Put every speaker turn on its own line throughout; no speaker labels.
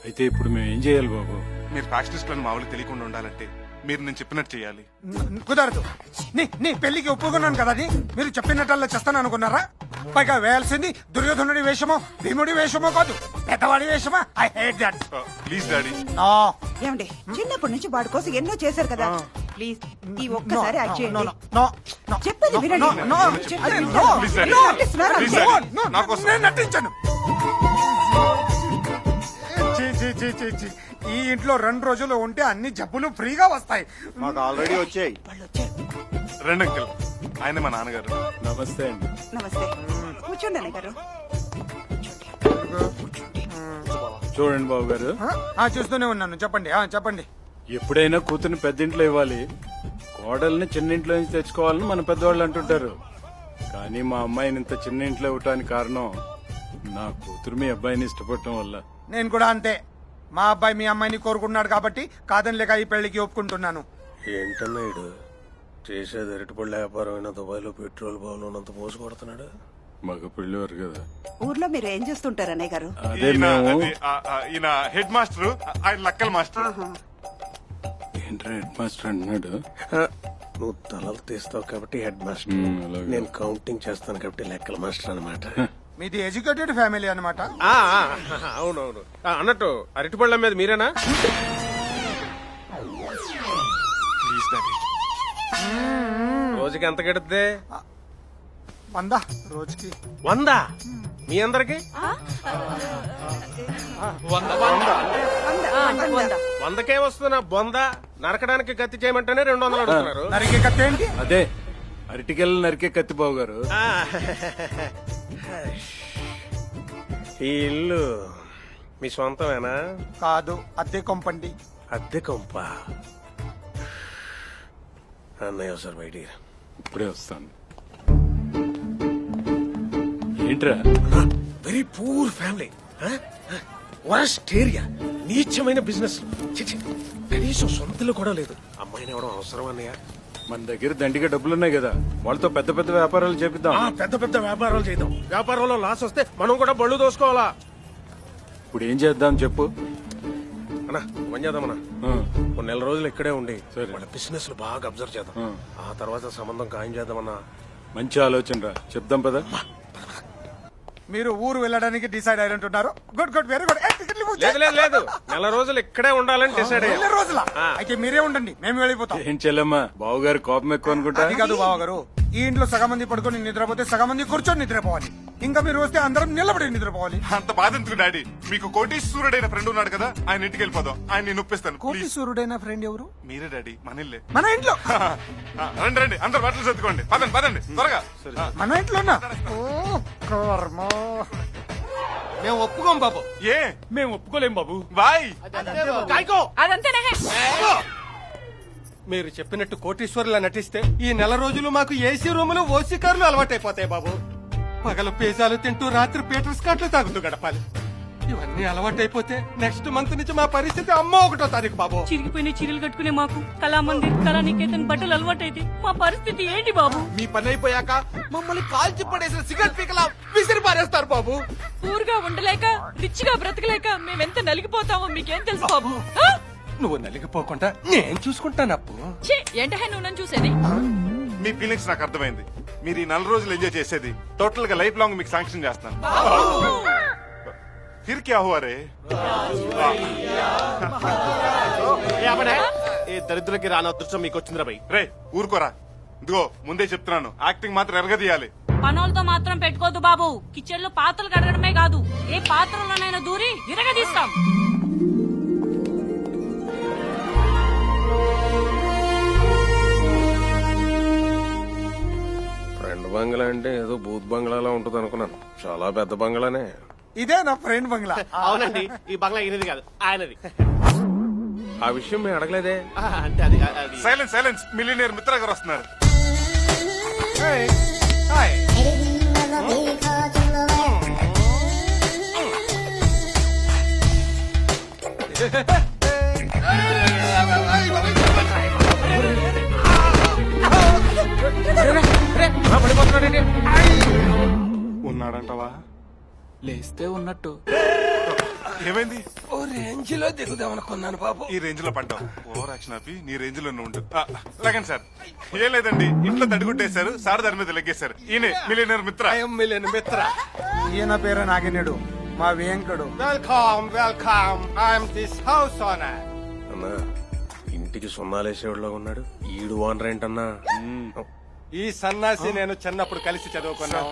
అయితే ఇప్పుడు మేము ఏం చేయాలి బాబు?
మీరు ఫ్యాక్షనిస్టులను మా వాళ్ళకి తెలియకుండా ఉండాలంటే మీరు నేను చెప్పినట్టు చేయాలి.
కుదరదు. నీ పెళ్లికి ఒప్పుకున్నాను కదా అని మీరు చెప్పినట్టల్లా చేస్తాను అనుకున్నారా? పైగా వేయాల్సింది దుర్యోధనుడి వేషమో భీముడి వేషమో కాదు, పెద్దవాడి వేషమా. I hate that.
Please daddy.
ఏమండి చిన్నప్పటి నుంచి వాడి కోసం ఎన్నో చేశారు కదా, ప్లీజ్ ఈ ఒక్కసారి యాక్ట్ చేయండి. చెప్పేది వినండి.
Please, Daddy.
నటిస్తున్నారా?
Please, Daddy. నా కోసం.
నేను నటించను. ఛీ, ఛీ, ఛీ, ఛీ, ఛీ. ఈ ఇంట్లో 2 రోజులు ఉంటే అన్ని జబ్బులు ఫ్రీగా వస్తాయి.
మాకు ఆల్రెడీ వచ్చాయి.
వాళ్ళు వచ్చారు.
రండి అంకుల్, ఆయన మా నాన్నగారు.
నమస్తే అండి.
నమస్తే. కూర్చోండి అన్నయ్య గారు.
చూడండి బాబు గారు,
చూస్తూనే ఉన్నాను. చెప్పండి. చెప్పండి.
ఎప్పుడైనా కూతుర్ని పెద్దింట్లో ఇవ్వాలి, కోడల్ని చిన్నింట్లో నుంచి తెచ్చుకోవాలని మన పెద్దవాళ్ళు అంటుంటారు. కానీ మా అమ్మాయిని ఇంత చిన్న ఇంట్లో ఇవ్వటానికి కారణం నా కూతురు మీ అబ్బాయిని ఇష్టపడటం వల్ల.
నేను కూడా అంతే. మా అబ్బాయి మీ అమ్మాయిని కోరుకున్నాడు కాబట్టి కాదని లేక ఈ పెళ్లికి ఒప్పుకుంటున్నాను.
ఏంటన్నా ఇడు చేసేది అరటిపళ్ళ వ్యాపారం అయినా దుబాయ్లో పెట్రోల్ బావులు ఉన్నంత పోసి కొడుతున్నాడు.
మగ పెళ్ళివారు కదా.
ఊర్లో మీరు ఏం చేస్తుంటారు అన్నయ్య గారు?
అదే మేము.
ఈయన హెడ్ మాస్టర్, ఆయన లక్కల్ మాస్టర్.
ఏంట్రా హెడ్ మాస్టర్ అంటున్నాడు?
నువ్వు తలలు తీస్తావు కాబట్టి హెడ్ మాస్టర్,
అలాగే.
నేను కౌంటింగ్ చేస్తాను కాబట్టి లెక్కల మాస్టర్ అనమాట.
మీది ఎడ్యుకేటెడ్ ఫ్యామిలీ అన్నమాట.
అవునవును. అన్నట్టు అరటిపళ్ళ మీద మీరేనా?
Please daddy.
రోజుకి ఎంత గడితే?
100 రోజుకి.
100 మీ అందరికి? 100కే వస్తున్నా బొంద. నరకడానికి కత్తి చేయమంటేనే 200 అడుగుతున్నారు.
నరికే కత్తి ఏంటి?
అదే అరటికెళ్ళ నరికే కత్తి బాబు గారు.
ఈ ఇల్లు మీ సొంతమేనా?
కాదు, అద్దె కొంపండి.
అద్దె కొంప. అన్నయ్య సార్ బయట
ఇప్పుడే వస్తాను. ఏంట్రా?
Very poor family, worst area, నీచమైన బిజినెస్. కనీసం సొంతలు కూడా లేదు. అమ్మాయిని ఎవడం అవసరం అన్నయ్య?
మన దగ్గర దండిగా డబ్బులున్నాయి కదా, వాళ్ళతో పెద్ద పెద్ద వ్యాపారాలు చేపిద్దాం.
పెద్ద పెద్ద వ్యాపారాలు చేద్దాం. వ్యాపారంలో లాస్ వస్తే మనం కూడా బళ్ళు దోసుకోవాలా?
ఇప్పుడు ఏం చేద్దాం చెప్పు.
అన్నా పని చేద్దామన్నా, కొన్ని నెల రోజులు ఇక్కడే ఉండి
సరే.
వాళ్ళ బిజినెస్ బాగా అబ్జర్వ్ చేద్దాం. ఆ తర్వాత సంబంధం ఖాయం చేద్దామన్నా.
మంచి ఆలోచన రా, చెప్దాం పదా.
మీరు ఊరు వెళ్ళడానికి డిసైడ్ అయినట్టున్నారు. Good good, very good.
లేదు లేదు లేదు, నెల రోజులు ఇక్కడే ఉండాలని డిసైడ్ అయ్యా.
రోజుల అయితే మీరే ఉండండి, మేము వెళ్ళిపోతాం.
ఏం చెల్లమ్మా, బావగారు కోపం ఎక్కువ అనుకుంటా.
అది కాదు బావగారు, ఈ ఇంట్లో సగం మంది పడుకొని నిద్రపోతే సగం మంది కూర్చొని నిద్రపోవాలి. ఇంకా మీరు వస్తే అందరం నిలబడి నిద్రపోవాలి.
అంత బాధ ఎందుకు డాడీ? మీకు కోటీశ్వరుడైన ఫ్రెండ్ ఉన్నాడు కదా, ఆయన ఇంటికి వెళ్ళిపోదాం. ఆయన నేను ఒప్పిస్తాను.
కోటి
ప్లీజ్.
సూర్యుడైన ఫ్రెండ్ ఎవరు?
మీరే డాడీ, మన ఇల్లే.
మన ఇంట్లో.
రండి రండి, అందరు బట్టలు సర్దుకోండి. పదండి పదండి త్వరగా.
మన ఇంట్లోనా? కర్మ.
మేము ఒప్పుకోం బాబు.
ఏ
మేము ఒప్పుకోలేం బాబు.
బాయ్.
మీరు చెప్పినట్టు కోటీశ్వరులా నటిస్తే ఈ నెల రోజులు మాకు ఏసీ రూములు ఓసీ కార్లు అలవాటైపోతాయి బాబు. పగలు పిజ్జాలు తింటూ రాత్రి పీటర్ స్కాట్లు తాగుతూ గడపాలి. ఇవన్నీ అలవాటైపోతే నెక్స్ట్ మంత్ నుంచి మా పరిస్థితి అమ్మో 1వ తారీఖు బాబు.
చిరిగిపోయిన చీరలు కట్టుకునే మాకు కళామందిర్ కళానికేతన్ బట్టలు అలవాటైతే మా పరిస్థితి ఏంటి బాబు?
మీ పని అయిపోయాక మమ్మల్ని కాల్చి పడేసిన సిగరెట్ పీకలా విసిరి పారేస్తారు బాబు.
ఊరుగా ఉండలేక రిచ్ గా బ్రతకలేక మేమెంత నలిగిపోతామో మీకేం తెలుసు బాబు?
నువ్వు నలిగిపోకుండా నేను చూసుకుంటాను అప్పు.
ఏంటహే నువ్వు నన్ను చూసేది?
మీ ఫీలింగ్స్ నాకు అర్థమైంది. మీరు ఈ 4 రోజులు ఎంజాయ్ చేసేది టోటల్ గా లైఫ్ లాంగ్ మీకు శాంక్షన్ చేస్తాను. फिर क्या हुआ रे?
ఏ దరిద్రులకి రాని అదృష్టం మీకు వచ్చిందిరా బై.
రే ఊరుకోరా. ఇదిగో ముందే చెప్తున్నాను, యాక్టింగ్ మాత్రం ఎరగదీయాలి.
పనోళ్ళతో మాత్రం పెట్టుకోద్దు బాబు. కిచెన్ లో పాత్రలు కడగడమే కాదు, ఏ పాత్రలోనైనా దూరి విరగదీస్తాం.
ఫ్రెండ్ బంగ్లా అంటే ఏదో బూత్ బంగ్లాలా ఉంటుంది అనుకున్నాను. చాలా పెద్ద బంగ్లానే.
ఇదే నా ఫ్రెండ్ బంగ్లా.
అవునండి, ఈ బంగ్లా ఈయనది కాదు, ఆయనది.
ఆ విషయం మేము అడగలేదే.
అంటే అది
సైలెన్స్ సైలెన్స్, మిలినియర్ మిత్ర గారు వస్తున్నారు. ఉన్నాడంటవా?
లేస్తే ఉన్నట్టు.
ఏమైంది?
ఓ రేంజ్ లో దిగుదాం అనుకున్నాను బాబు.
ఈ రేంజ్ లో పడ్డావు. ఓవర్ యాక్షన్ ఆపి నీ రేంజ్ లో ఉండు. లాగండి సార్. ఏం లేదండి, ఇంట్లో తడిగుట్టేశారు, సార్ దాని మీద లెగ్గేశారు. ఈయనే మిలియనర్ మిత్ర.
ఐఎమ్ మిలియన్ మిత్ర.
ఈయన పేరు నాగినేడు, మా Venkadu.
Welcome welcome. I'm this house owner.
అన్నా ఇంటికి సున్నాలేసేవాడులో ఉన్నాడు. ఈడు ఓనర్ ఏంటన్నా?
ఈ సన్నాసి నేను చిన్నప్పుడు కలిసి చదువుకున్నాం.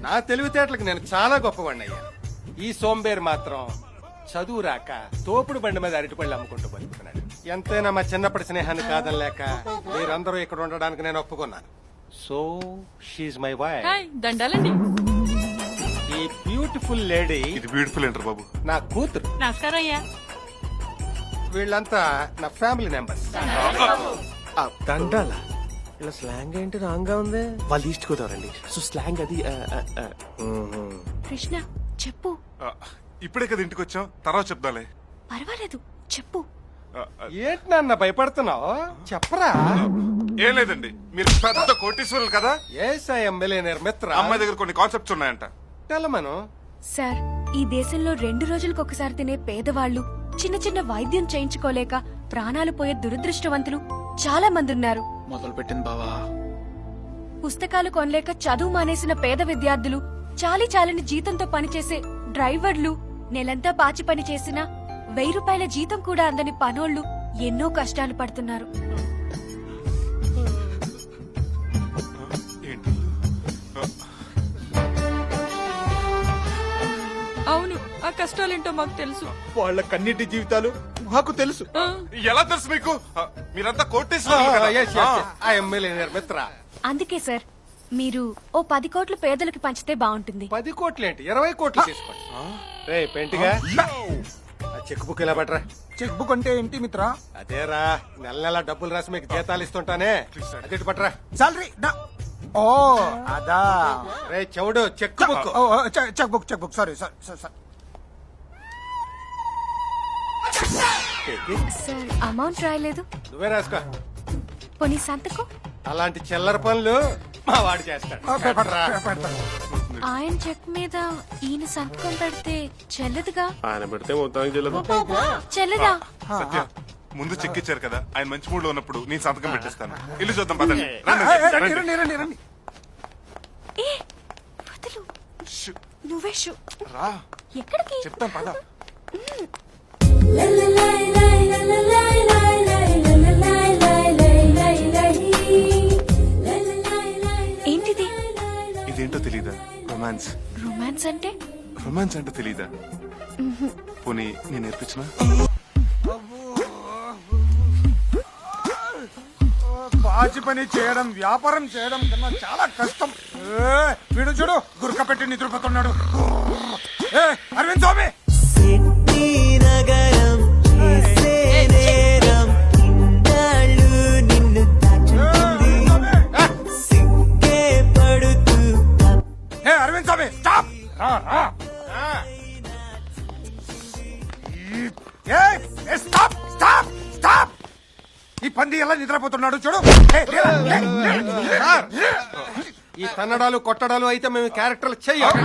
నా తెలివితేటలకు నేను చాలా గొప్పవాడిని అయ్యాను. ఈ సోంబేర్ మాత్రం చదువు రాక తోపుడు బండి మీద అరటిపళ్ళు అమ్ముకుంటూ బతుకుతున్నాడు. ఎంతైనా మా చిన్నప్పటి స్నేహాన్ని కాదనలేక మీరందరూ ఇక్కడ ఉండడానికి నేను ఒప్పుకున్నాను. So she my wife.
Hi దండాలండి.
ఈ బ్యూటిఫుల్ లేడీ
ఇది బ్యూటిఫుల్ ఏంటర్ బాబు?
నా కూతురు.
నమస్కారం అయ్యా.
వీళ్ళంతా నా ఫ్యామిలీ మెంబర్స్.
దండాల ఇలా స్లాంగ్ ఏంటి రాంగ్ గా ఉంది?
వాళ్ళు ఈస్ట్ గోదావరండి, సో స్లాంగ్ అది.
కృష్ణ చెప్పు.
ఇప్పుడే కదా ఇంటికి వచ్చాం, తర్వాత చెప్దాలే.
పర్వాలేదు చెప్పు.
ఏంటి నాన్న భయపడుతున్నావు? చెప్పరా.
ఏం లేదండి, మీరు పెద్ద కోటీశ్వరులు కదా.
ఎస్ ఐఎమ్ మిలియనర్ మిత్ర.
అమ్మాయి దగ్గర కొన్ని కాన్సెప్ట్స్ ఉన్నాయంట.
తెలమను.
సార్, ఈ దేశంలో 2 రోజులకు ఒకసారి తినే పేదవాళ్లు, చిన్న చిన్న వైద్యం చేయించుకోలేక ప్రాణాలు పోయే దురదృష్టవంతులు చాలా మంది ఉన్నారు.
మొదలు పెట్టింది బావా.
పుస్తకాలు కొనలేక చదువు మానేసిన పేద విద్యార్థులు, చాలని జీతంతో పనిచేసే డ్రైవర్లు, నెలంతా పాచి పని చేసిన 1000 రూపాయల జీతం కూడా అందని పనోళ్లు ఎన్నో కష్టాలు పడుతున్నారు.
ఏంటి?
అవును, ఆ కష్టాలేంటో మాకు తెలుసు.
వాళ్ళ కన్నిటి జీవితాలు మాకు తెలుసు.
ఎలా తెలుసు మీకు? మీరంతా కోటీశ్వరులు కదా.
ఐఎమ్ మిలియనర్ మిత్ర.
అందుకే సార్, మీరు ఓ 10 కోట్లు పేదలకు పంచితే బాగుంటుంది.
10 కోట్లేంటి, 20 కోట్లు తీసుకోండి. రే పెంటిగా, ఆ చెక్ బుక్ ఇలా పట్రా.
చెక్ బుక్ అంటే ఏంటి మిత్ర?
అదేరా, నెల నెల డబ్బులు రాసి మీకు జీతాలు ఇస్తుంటానే, అదే పట్రా.
సాలరీ ఓ అదా.
రే చెవుడు, cheque book.
Cheque book sorry sir.
Sir, amount రాయలేదు.
నువ్వే రాసుకో.
పోనీ సంతకం.
అలాంటి చిల్లర పనులు మా వాడు చేస్తాడు.
ఆయన చెక్ మీద ఈయన సంతకం పెడితే చెల్లదుగా.
ఆయన పెడితే మొత్తానికి చెల్లదు.
చెల్లదా?
సత్య, ముందు చెక్ ఇచ్చారు కదా, ఆయన మంచి మూడ్ లో ఉన్నప్పుడు నేను సంతకం పెట్టిస్తాను. ఇల్లు చూద్దాం పదండి.
రండి.
ఏ వదులు. నువ్వే షూ.
రా,
ఎక్కడికి?
చెప్తాం పద.
ఏంటిది?
ఇదేంటో తెలీదా? రొమాన్స్.
రొమాన్స్ అంటే?
రొమాన్స్ అంటే తెలీదా? పోనీ నేను నేర్పించిన.
పాచి పని చేయడం, వ్యాపారం చేయడం కన్నా చాలా కష్టం. వీడు చూడు, గురక పెట్టి నిద్రపోతున్నాడు. అరవింద్ స్వామి, అరవింద్ స్వామి స్టాప్. స్టాప్. ఈ పంది ఎలా నిద్రపోతున్నాడు చూడు.
ఈ కన్నడాలు కొట్టడాలు అయితే మేము క్యారెక్టర్లు చెయ్యాలి.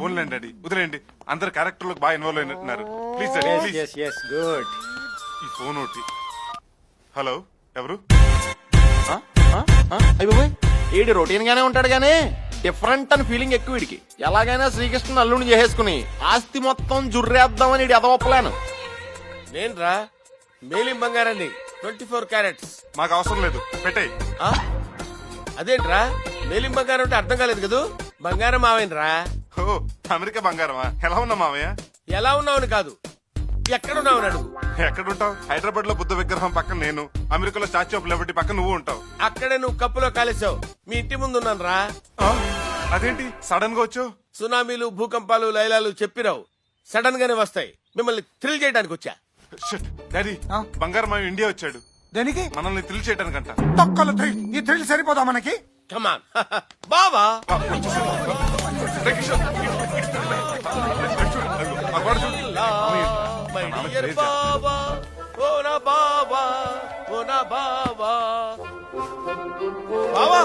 పోన్లేండి డాడీ, వదిలేండి. అందరు క్యారెక్టర్ బాగా ఇన్వాల్వ్ అయినట్టున్నారు. Please daddy, please.
గుడ్.
ఈ ఫోన్ ఒకటి. హలో, ఎవరు?
అయిపోయి ఈడు రొటీన్ గానే ఉంటాడు గానీ డిఫరెంట్ అని ఫీలింగ్ ఎక్కువ వీడికి. ఎలాగైనా శ్రీకృష్ణ అల్లుని చేసేసుకుని ఆస్తి మొత్తం జుర్రేద్దామని ఈడు ఎదవప్పలేను. నేనురా మేలిం బంగారాన్ని 24 క్యారెట్స్.
మాకు అవసరం లేదు, పెట్టేయ్.
అదేంట్రా మేలిం బంగారం అంటే అర్థం కాలేదు కదూ. బంగారం మావేనరా.
ఓ, అమెరికా బంగారమా? ఎలా ఉన్నా మామయ్య?
ఎలా ఉన్నావుని కాదు, ఎక్కడున్నావు అడుగు.
ఎక్కడుంటావు? హైదరాబాద్ లో బుద్ధ విగ్రహం పక్కన నేను, అమెరికాలో స్టాచ్యూ ఆఫ్ లిబర్టీ పక్కన నువ్వు ఉంటావు.
అక్కడే నువ్వు కప్పులో కాలేసావు. మీ ఇంటి ముందు ఉన్నాను రా.
అదేంటి సడన్ గా వచ్చావు?
సునామీలు, భూకంపాలు, లైలాలు చెప్పిరావు, సడన్ గానే వస్తాయి. మిమ్మల్ని థ్రిల్ చేయడానికి వచ్చా.
డాడీ, బంగారం మావి ఇండియా వచ్చాడు.
దేనికి?
మనల్ని థ్రిల్ చేయడానికంట.
తొక్కలు థ్రిల్. ఈ థ్రిల్ సరిపోదా మనకి?
కమాన్ బావా. బావా,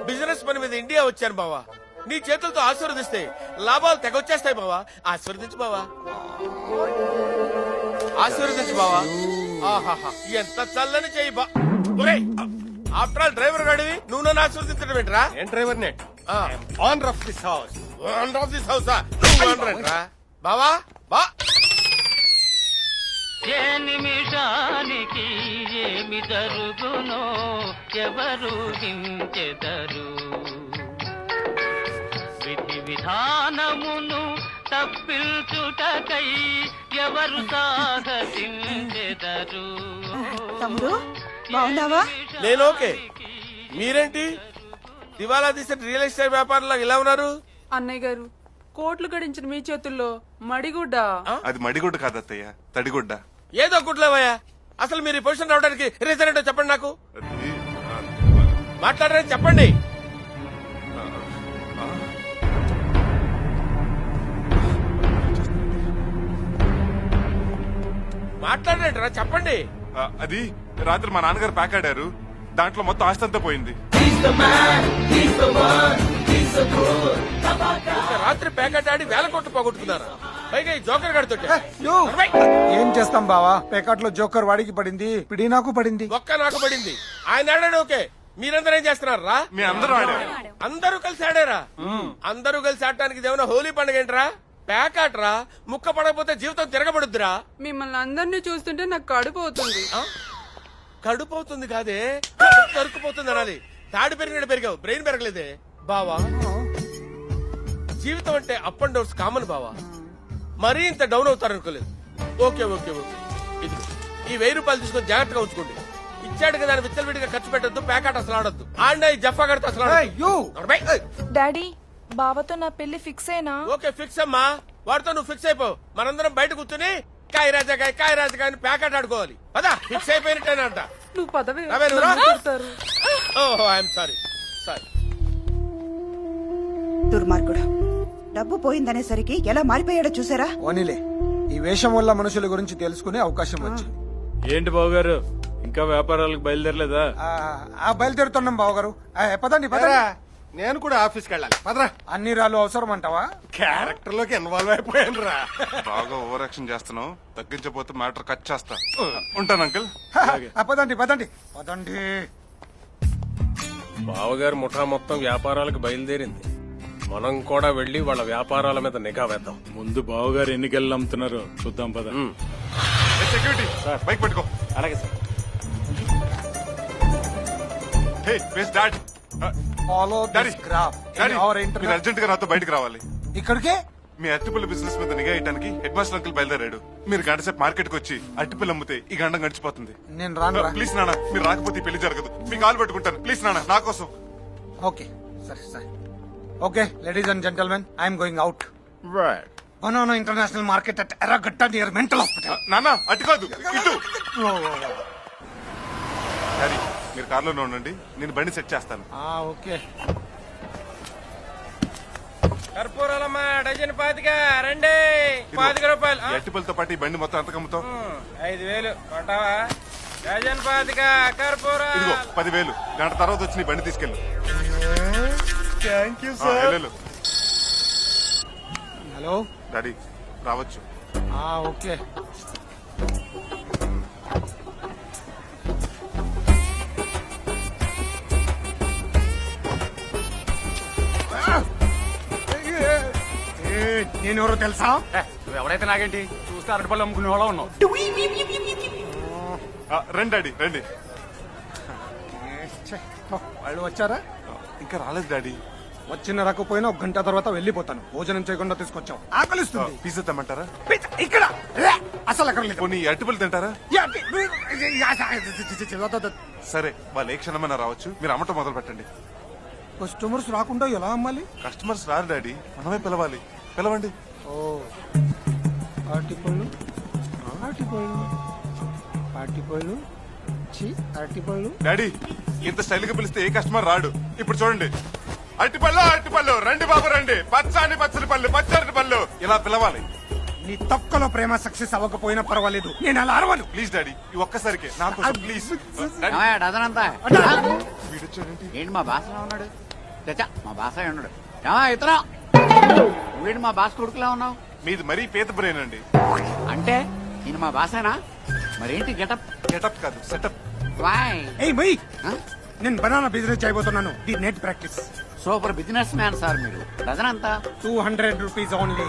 బిజినెస్ పని మీద ఇండియా వచ్చాను బావా. నీ చేతులతో ఆశీర్వదిస్తే లాభాలు తెగొచ్చేస్తాయి బావా. ఆశీర్వదించు బావా, ఆశీర్వదించు బావా. ఆహాహా, ఎంత చల్లని చెయ్యి బా. ఆఫ్టర్ ఆల్ డ్రైవర్ గాడివి నువ్వు నన్ను ఆశీర్వదించడం ఏంట్రా?
ఏం driver not owner of this house.
Owner of this హౌసా? నువ్వు ఓనర్ ఏంట్రా బావా? బా
ఏ నిమిషానికి ఏమి జరుగునో ఎవరు హించెదరు, విధి విధానమును తప్పించుటకై ఎవరు సాహసించెదరు.
తమ్ముడు బాగున్నావా?
నేను ఓకే. మీరేంటి దివాలా తీసే రియల్ ఎస్టేట్ వ్యాపారంలో ఇలా ఉన్నారు?
అన్నయ్య గారు, కోట్లు గడించిన మీ చేతుల్లో మడిగుడ్డ.
అది మడిగుడ్డ కాదు అత్తయ్య, తడిగుడ్డ.
ఏదో గుడ్లేవయ్యా. అసలు మీరు ఈ పొజిషన్ రావడానికి రీజన్ ఏంటో చెప్పండి నాకు.
అది,
మాట్లాడరని చెప్పండి. మాట్లాడరేంటరా చెప్పండి.
అది రాత్రి మా నాన్నగారు ప్యాక్ ఆడారు, దాంట్లో మొత్తం ఆస్తి అంతా పోయింది.
ఒక రాత్రి ప్యాకెట్ ఆడి వేల కోట్లు పోగొట్టుకున్నారా? పైగా ఈ జోకర్ గాడితో
ఏం చేస్తాం బావా, పేకాట్లో జోకర్ వాడికి పడింది, పిడి నాకు పడింది.
ఒక్క నాకు పడింది. ఆయన ఆడాడు ఓకే, మీరందరూ ఏం చేస్తున్నారా?
మీ అందరూ ఆడారు.
అందరూ కలిసి ఆడారా? అందరూ కలిసి ఆడటానికి ఇదేమన్నా హోలీ పండుగ ఏంట్రా? ప్యాకాట్రా. ముక్క పడకపోతే జీవితం తిరగబడుద్దిరా.
మిమ్మల్ని అందరినీ చూస్తుంటే నాకు కడుపు అవుతుంది.
కడుపు అవుతుంది కాదే, కరుకుపోతుంది అనాలి. తాడి పెరిగినట్టు పెరిగావు, బ్రెయిన్ పెరగలేదే బావా. జీవితం అంటే అప్ అండ్ డౌన్స్ కామన్ బావా. మరీ ఇంత డౌన్ అవుతారనుకోలేదు. ఓకే ఓకే ఓకే, ఇది ఈ 1000 రూపాయలు తీసుకొని జాగ్రత్తగా ఉంచుకోండి. ఇచ్చాడు కదా విచ్చలవిడిగా ఖర్చు పెట్టద్దు, ప్యాకెట్ అసలు ఆడద్దు. ఆడినా ఈ జఫా గడితే అసలు
డాడీ, బావతో నా పెళ్లి ఫిక్స్ అయినా?
ఓకే ఫిక్స్ అమ్మా, వాడితో నువ్వు ఫిక్స్ అయిపో. మనందరం బయట కూర్చుని కాయ రాజాకాయ కాయ రాజాకాయ అని ప్యాకెట్ ఆడుకోవాలి. పదా, ఫిక్స్ అయిపోయినట్టేనంట.
నువ్వు పదవి.
ఓహో ఐఎమ్ సారీ సారీ.
దుర్మార్గుడు, డబ్బు పోయిందనేసరికి ఎలా మారిపోయాడో చూసారా?
ఓనిలే, ఈ వేషం వల్ల మనుషుల గురించి తెలుసుకునే అవకాశం వచ్చింది.
ఏంటి బావగారు, ఇంకా వ్యాపారాలకు బయలుదేరలేదా?
బయలుదేరుతున్నాం బావగారు. పదండి పదరా.
నేను కూడా ఆఫీస్కి వెళ్ళాలి, పదరా.
అన్ని రాళ్ళు అవసరం అంటావా?
క్యారెక్టర్ లోకి ఇన్వాల్వ్ అయిపోయాను రా.
బాగా ఓవర్ యాక్షన్ చేస్తున్నావు, తగ్గించకపోతే మ్యాటర్ కట్ చేస్తా. ఉంటాను అంకుల్.
పదండి పదండి పదండి.
బావగారు ముఠా మొత్తం వ్యాపారాలకు బయలుదేరింది. మనం కూడా వెళ్లి వాళ్ళ వ్యాపారాల మీద నిఘా వేద్దాం.
ముందు బావగారు ఎన్ని గెల్లు అమ్ముతున్నారో చూద్దాం పద.
సెక్యూరిటీ బైక్ పట్టుకో.
అలాగే sir.
Hey miss dad,
follow
daddy,
this graph
daddy,
in our
మీరు
ఇంటర్నెట్.
అర్జెంట్ గా నాతో బయటకు రావాలి.
ఇక్కడికే?
మీ అరటిపల్లి బిజినెస్ మీద నిఘా వేయడానికి హెడ్ మాస్టర్ అంకుల్ బయలుదేరాడు. మీరు గంట సేపు మార్కెట్ కి వచ్చి అరటిపల్లి అమ్మితే ఈ గండం గడిచిపోతుంది.
నేను రాను రా.
ప్లీజ్ నాన్న, మీరు రాకపోతే ఈ పెళ్లి జరగదు. మీ కాలు పెట్టుకుంటాను ప్లీజ్ నాన్న, నా కోసం.
ఓకే సరే సరే. Okay ladies and gentlemen, I'm going out. Banana international market at Erragadda near mental hospital.
నాన్న అటు కాదు ఇటు. డాడీ, మీరు కార్లోనే ఉండండి, నేను బండి సెట్ చేస్తాను.
ఓకే.
కర్పూరాలమ్మా డజన్ 25 రండి. 25 రూపాయలు.
అరటిపల్లితో పాటు ఈ బండి మొత్తం ఎంత కమ్ముతావు?
5000 కొంటావా? డజన్ 25 కర్పూరా.
ఇదిగో 10,000. గంట తర్వాత వచ్చి నీ బండి తీసుకెళ్ళు.
థ్యాంక్ యూ
వెళ్ళు.
హలో
డాడీ రావచ్చు.
ఓకే. నేనెవరో తెలుసా?
ఎవరైతే నాకేంటి, చూస్తే అరటిపళ్ళు అమ్ముకునే వాళ్ళ ఉన్నావు.
రండి డాడీ రండి.
వాళ్ళు వచ్చారా?
ఇంకా రాలేదు డాడీ.
వచ్చిన రాకపోయినా 1 గంట తర్వాత వెళ్ళిపోతాను. భోజనం చేయకుండా తీసుకొచ్చావు, ఆకలిస్తుంది.
పిజ్జా తెమ్మంటారా?
ఇక్కడ అసలు అక్కడ లేదు.
పోనీ అరటిపల్లి తింటారా? సరే, వాళ్ళు ఏ క్షణమైనా రావచ్చు, మీరు అమ్మటం మొదలు పెట్టండి.
కస్టమర్స్ రాకుండా ఎలా అమ్మాలి?
కస్టమర్స్ రారు డాడీ, మనమే పిలవాలి. పిలవండి.
అరటిపళ్ళు అరటిపళ్ళు అరటిపళ్ళు అరటిపళ్ళు.
డాడీ, ఇంత స్టైల్ గా పిలిస్తే ఏ కస్టమర్ రాడు. ఇప్పుడు చూడండి, అరటిపళ్ళు అరటిపళ్ళు రండి బాబు రండి, పచ్చని పచ్చని పళ్ళు పచ్చని పళ్ళు, ఇలా పిలవాలి.
నీ తొక్కలో ప్రేమ సక్సెస్ అవ్వకపోయినా పర్వాలేదు, నేను అలా అరవను.
ప్లీజ్ డాడీ, ఈ ఒక్కసారికి నాకు ప్లీజ్.
డజనంతా
వీడొచ్చాడేంటి?
ఏంటి మా బాసలో ఉన్నాడు? చచ్చా మా బాస ఉన్నాడు.
ఇతరా నువ్వేంటి మా బాస్ కొడుకులా ఉన్నావు?
మీది మరీ పీత బ్రెయిన్ అండి.
అంటే నేను మా బాసేనా? మరేంటి గెటప్?
గెటప్ కాదు సెటప్.
ఏయ్ మై నేను బనానా బిజినెస్ చేయబోతున్నాను. The net practice.
Super business man sir మీరు. డజన్ అంతా
200 రూపీస్ ఓన్లీ.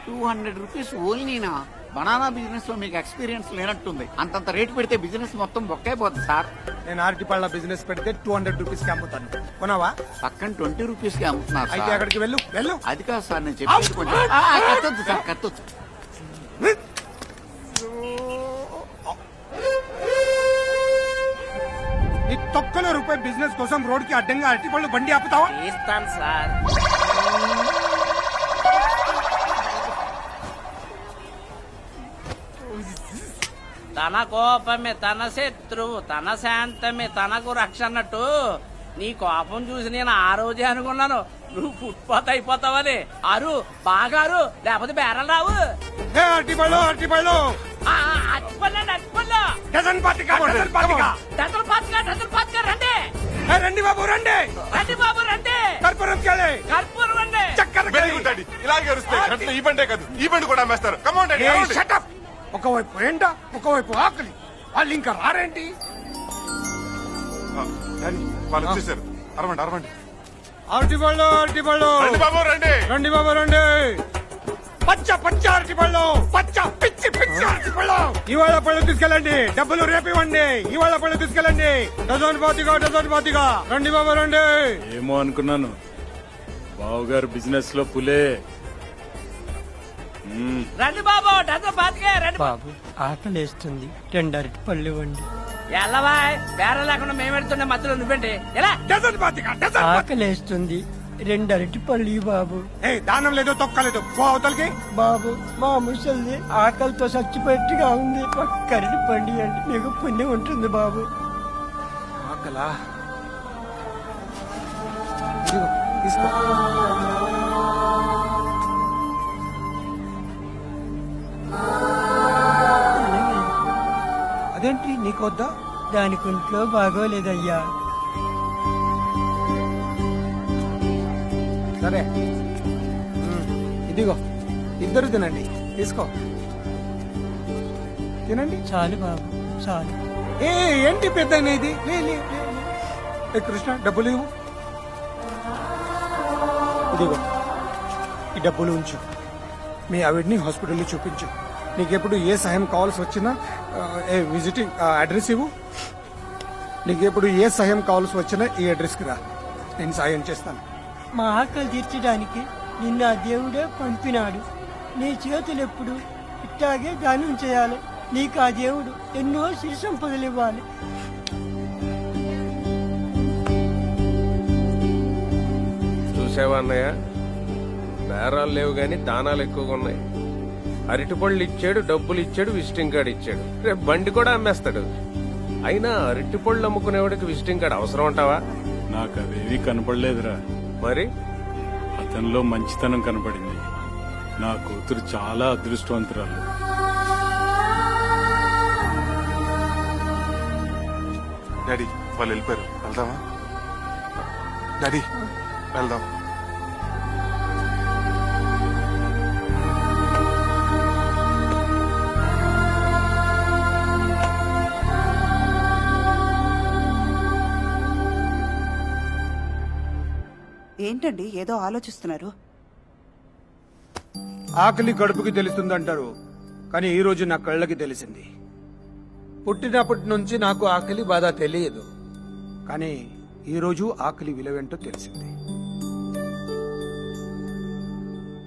200 రూపీస్ ఓన్లీనా? బనానా బిజినెస్ లో మీకు ఎక్స్పీరియన్స్ లేనట్టుంది. అంతంత రేటు పెడితే బిజినెస్ మొత్తం బొక్కైపోతుంది సార్.
నేను అరటిపళ్ళ బిజినెస్ పెడితే 200 రూపీస్ కి అమ్ముతాను. కొనవా?
పక్కన 20 రూపీస్ కి అమ్ముతున్నారు
అయితే
సార్.
అక్కడికి వెళ్ళు వెళ్ళు.
అది కాదు సార్ నేను చెప్పేది కొంచెం. కత్తొద్దు సార్ కత్తొద్దు.
నీ తొక్కలో రూపాయి బిజినెస్ కోసం రోడ్ కి అడ్డంగా అరటిపళ్ళు బండి ఆపుతావా?
ఇస్తాను సార్. తన కోపమే తన శత్రువు, తన శాంతమే తనకు రక్ష అన్నట్టు నీ కోపం చూసి నేను ఆ రోజే అనుకున్నాను నువ్వు ఫుట్పాత్ అయిపోతావని. అరు బాగా అరు, లేకపోతే బేరలు రావు.
అరటిపళ్ళు అరటిపళ్ళు డజన్ పాతిక డజన్ పాతిక
డజన్ పాతిక డజన్ పాతిక రండి.
రండి బాబు రండి.
రండి బాబు రండి.
కర్పూరం కేళే
కర్పూరం రండి.
చక్కెర
వెరీ గుడ్ డాడీ. ఇలాగే అరుస్తాయి గంటలు. ఈ బండే కాదు ఈ బండి కూడా అమ్మేస్తారు. Come on daddy.
షటప్. ఒకవైపు ఎండ ఒకవైపు ఆకలి, వాళ్ళు ఇంకా రారేంటి?
డాడీ వాళ్ళు వచ్చేసారు. అరవండి అరవండి.
అరటిపళ్ళు అరటిపళ్ళు
రండి బాబు రండి.
రండి బాబు రండి. పచ్చ పచ్చ అరటిపళ్ళు, పచ్చ పిచ్చి పిచ్చి అరటిపళ్ళు. ఇవాళ పళ్ళు తీసుకెళ్ళండి, డబ్బులు రేపు ఇవ్వండి. ఇవాళ పళ్ళు తీసుకెళ్ళండి. డజన్ పాతిగా డజన్ పాతిగా. రండి బాబు రండి.
ఏమో అనుకున్నాను బావగారు బిజినెస్ లో పులే.
రండి బాబు డజన్ పాతికే రండి.
బాబు ఆకలి వేస్తుంది, 2 అరటి పళ్ళు ఇవ్వండి.
ఎల్లవా బేరం లేకుండా మేము పెడుతుండే మధ్యలో నువ్వేంటి ఎలా?
డజన్ పాతిగా డజన్.
ఆకలి వేస్తుంది, 2 అరటి పళ్ళు బాబు.
ఏ దానం లేదు తొక్కలేదు, పో అవతలకి.
బాబు మా ముసలిది ఆకలితో చచ్చిపోయేట్టుగా ఉంది, ఒక్క అరటి పండు అండి, మీకు పుణ్యం ఉంటుంది బాబు.
ఆకలా? ఇదిగో, తీసుకో. అదేంటి నీకొద్దా?
దానికి ఒంట్లో బాగోలేదయ్యా.
సరే ఇదిగో ఇద్దరు తినండి, తీసుకో తినండి.
చాలు బాబు చాలు.
ఏంటి పెద్ద ఇది? లే, లే, లే, లే. ఏ కృష్ణ డబ్బులు ఇవ్వు. ఇదిగో ఈ డబ్బులు ఉంచు. మీ ఆవిడ్ని హాస్పిటల్లో చూపించు. నీకెప్పుడు ఏ సహాయం కావాల్సి వచ్చినా విజిటింగ్ అడ్రస్ ఇవ్వు. నీకెప్పుడు ఏ సహాయం కావాల్సి వచ్చినా ఈ అడ్రస్కి రా, నేను సాయం చేస్తాను.
మా ఆకలి తీర్చడానికి నిన్న ఆ దేవుడే పంపినాడు. నీ చేతులు ఎప్పుడు ఇట్టాగే గానం చేయాలి. నీకు ఆ దేవుడు ఎన్నో సిరి సంపదలు ఇవ్వాలి.
చూసావా అన్నయ్య, బేరాలు లేవు గాని దానాలు ఎక్కువగా ఉన్నాయి. అరటిపళ్ళు ఇచ్చాడు, డబ్బులు ఇచ్చాడు, విజిటింగ్ కార్డు ఇచ్చాడు. రేపు బండి కూడా అమ్మేస్తాడు. అయినా అరటిపళ్ళు అమ్ముకునేవాడికి విజిటింగ్ కార్డు అవసరం అంటావా?
నాకు అవేవి కనపడలేదురా.
మరి
అతనిలో మంచితనం కనపడింది. నా కూతురు చాలా అదృష్టవంతురాలు.
డాడీ వాళ్ళు వెళ్ళిపోయారు, వెళ్దామా? డాడీ వెళ్దాం.
ఏంటండి ఏదో ఆలోచిస్తున్నారు?
ఆకలి కడుపుకి తెలుస్తుందంటారు, కానీ ఈ రోజు నా కళ్ళకి తెలిసింది. పుట్టినప్పటి నుంచి నాకు ఆకలి బాధ తెలియదు, కానీ ఈ రోజు ఆకలి విలువేంటో తెలిసింది.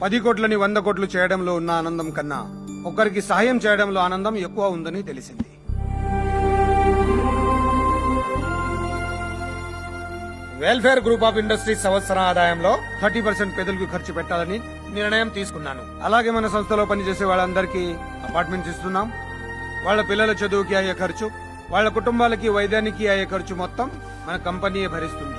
10 కోట్లని 100 కోట్లు చేయడంలో ఉన్న ఆనందం కన్నా ఒకరికి సహాయం చేయడంలో ఆనందం ఎక్కువ ఉందని తెలిసింది. వెల్ఫేర్ గ్రూప్ ఆఫ్ ఇండస్ట్రీస్ సంవత్సర ఆదాయంలో 30% పేదలకు ఖర్చు పెట్టాలని నిర్ణయం తీసుకున్నాను. అలాగే మన సంస్థలో పనిచేసే వాళ్ళందరికీ అపార్ట్మెంట్స్ ఇస్తున్నాం. వాళ్ళ పిల్లల చదువుకి అయ్యే ఖర్చు, వాళ్ళ కుటుంబాలకి వైద్యానికి అయ్యే ఖర్చు మొత్తం మన కంపెనీయే భరిస్తుంది.